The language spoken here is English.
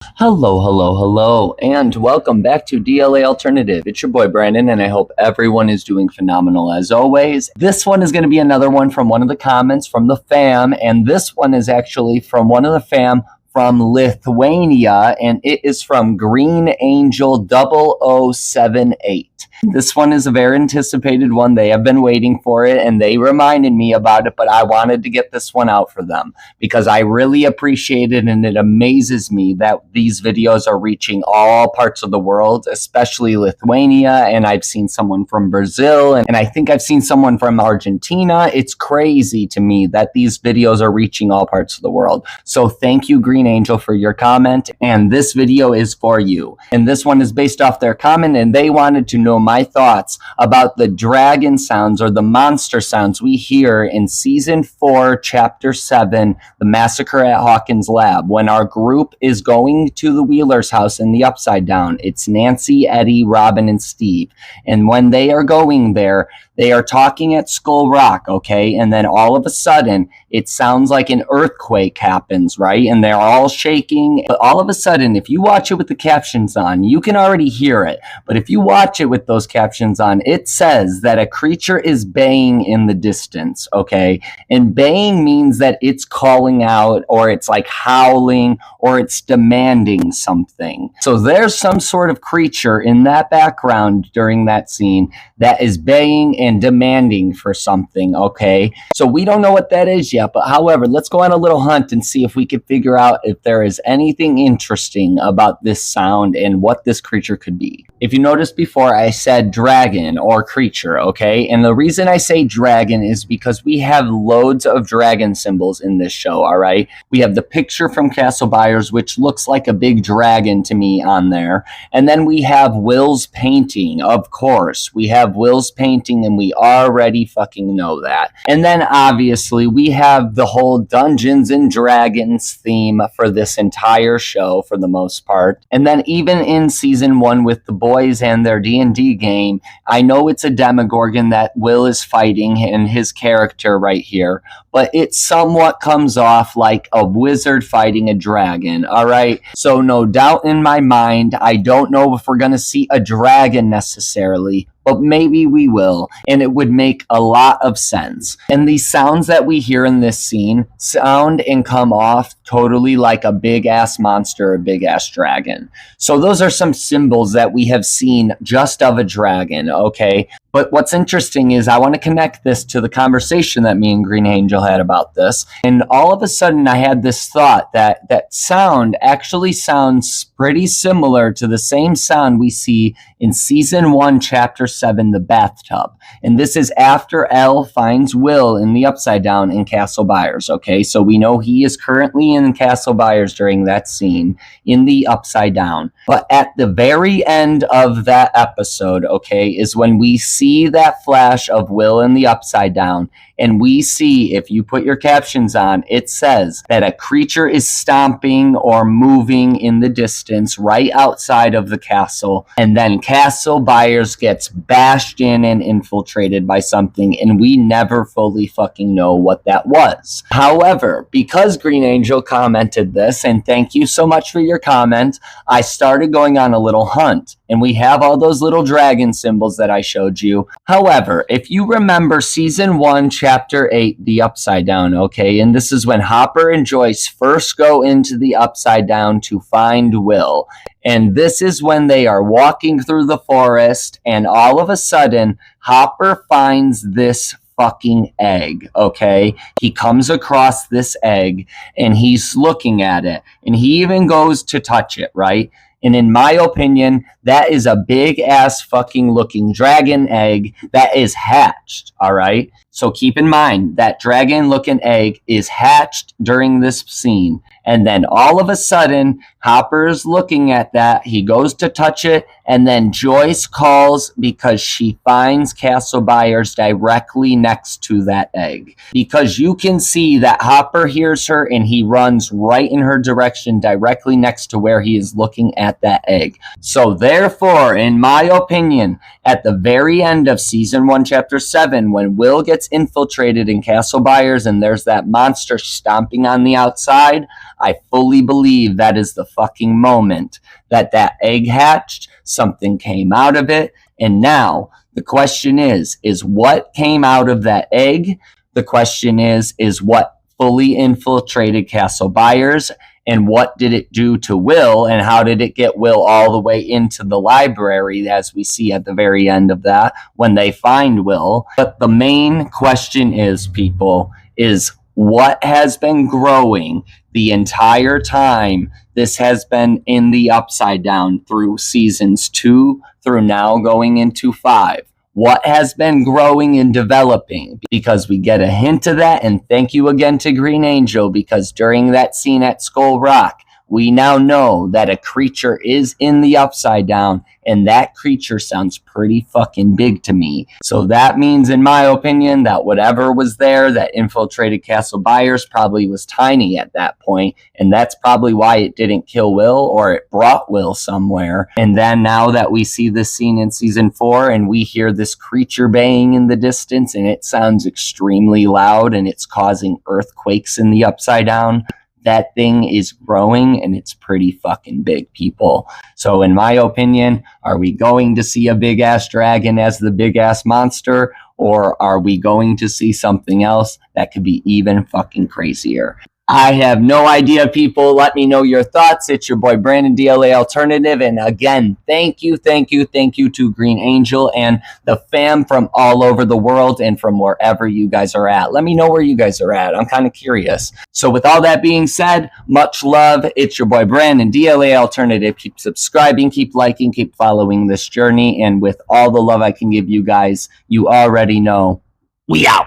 Hello, hello, hello, and welcome back to DLA Alternative. It's your boy Brandon, and I hope everyone is doing phenomenal as always. This one is going to be another one from one of the comments from the fam, and this one is actually from one of the fam from Lithuania, and it is from Green Angel 0078. This one is a very anticipated one. They have been waiting for it, and they reminded me about it, but I wanted to get this one out for them because I really appreciate it, and it amazes me that these videos are reaching all parts of the world, especially Lithuania, and I've seen someone from Brazil, and I think I've seen someone from Argentina. It's crazy to me that these videos are reaching all parts of the world. So thank you, Green Angel, for your comment, and this video is for you. And this one is based off their comment, and they wanted to know my thoughts about the dragon sounds or the monster sounds we hear in season 4, chapter 7, the massacre at Hawkins Lab, when our group is going to the Wheeler's house in the Upside Down. It's Nancy, Eddie, Robin, and Steve. And when they are going there, they are talking at Skull Rock, okay? And then all of a sudden, it sounds like an earthquake happens, right? And they're all shaking. But all of a sudden, if you watch it with the captions on, you can already hear it. But if you watch it with those captions on, it says that a creature is baying in the distance, okay? And baying means that it's calling out, or it's like howling, or it's demanding something. So there's some sort of creature in that background during that scene that is baying and demanding for something, okay? So we don't know what that is yet, but however, let's go on a little hunt and see if we can figure out if there is anything interesting about this sound and what this creature could be. If you noticed before, I said dragon or creature, okay? And the reason I say dragon is because we have loads of dragon symbols in this show, all right? We have the picture from Castle Byers, which looks like a big dragon to me on there. And then we have Will's painting, of course. We have Will's painting, and we already fucking know that. And then obviously we have the whole Dungeons and Dragons theme for this entire show for the most part. And then even in season 1 with the boys and their D&D game, I know it's a Demogorgon that Will is fighting and his character right here, but it somewhat comes off like a wizard fighting a dragon, all right? So no doubt in my mind, I don't know if we're going to see a dragon necessarily, but maybe we will, and it would make a lot of sense. And these sounds that we hear in this scene sound and come off totally like a big-ass monster, a big-ass dragon. So those are some symbols that we have seen just of a dragon, okay? But what's interesting is I want to connect this to the conversation that me and Green Angel had about this. And all of a sudden I had this thought that that sound actually sounds pretty similar to the same sound we see in season 1, chapter 7, the bathtub. And this is after Elle finds Will in the Upside Down in Castle Byers, okay? So we know he is currently in Castle Byers during that scene in the Upside Down. But at the very end of that episode, okay, is when we see that flash of Will in the Upside Down, and we see, if you put your captions on, it says that a creature is stomping or moving in the distance right outside of the castle, and then Castle Byers gets bashed in and infiltrated by something, and we never fully fucking know what that was. However, because Green Angel commented this, and thank you so much for your comment, I started going on a little hunt, and we have all those little dragon symbols that I showed you. However, if you remember season 1, chapter 8, the Upside Down, okay, and this is when Hopper and Joyce first go into the Upside Down to find Will. And this is when they are walking through the forest, and all of a sudden, Hopper finds this fucking egg, okay? He comes across this egg, and he's looking at it, and he even goes to touch it, right? And in my opinion, that is a big ass fucking looking dragon egg that is hatched, all right? So keep in mind that dragon looking egg is hatched during this scene. And then all of a sudden, Hopper is looking at that. He goes to touch it. And then Joyce calls because she finds Castle Byers directly next to that egg. Because you can see that Hopper hears her and he runs right in her direction directly next to where he is looking at that egg. So therefore, in my opinion, at the very end of season 1, chapter 7, when Will gets infiltrated in Castle Byers and there's that monster stomping on the outside, I fully believe that is the fucking moment that that egg hatched, something came out of it, and now the question is what came out of that egg? The question is what fully infiltrated Castle Byers, and what did it do to Will, and how did it get Will all the way into the library, as we see at the very end of that when they find Will. But the main question is, people, is what has been growing the entire time this has been in the Upside Down through seasons 2 through now going into 5. What has been growing and developing? Because we get a hint of that, and thank you again to Green Angel, because during that scene at Skull Rock, we now know that a creature is in the Upside Down, and that creature sounds pretty fucking big to me. So that means, in my opinion, that whatever was there that infiltrated Castle Byers probably was tiny at that point, and that's probably why it didn't kill Will, or it brought Will somewhere. And then now that we see this scene in season 4, and we hear this creature baying in the distance, and it sounds extremely loud, and it's causing earthquakes in the Upside Down, that thing is growing, and it's pretty fucking big, people. So in my opinion, are we going to see a big ass dragon as the big ass monster, or are we going to see something else that could be even fucking crazier? I have no idea, people. Let me know your thoughts. It's your boy Brandon, DLA Alternative. And again, thank you to Green Angel and the fam from all over the world and from wherever you guys are at. Let me know where you guys are at. I'm kind of curious. So with all that being said, much love. It's your boy Brandon, DLA Alternative. Keep subscribing, keep liking, keep following this journey. And with all the love I can give you guys, you already know, we out.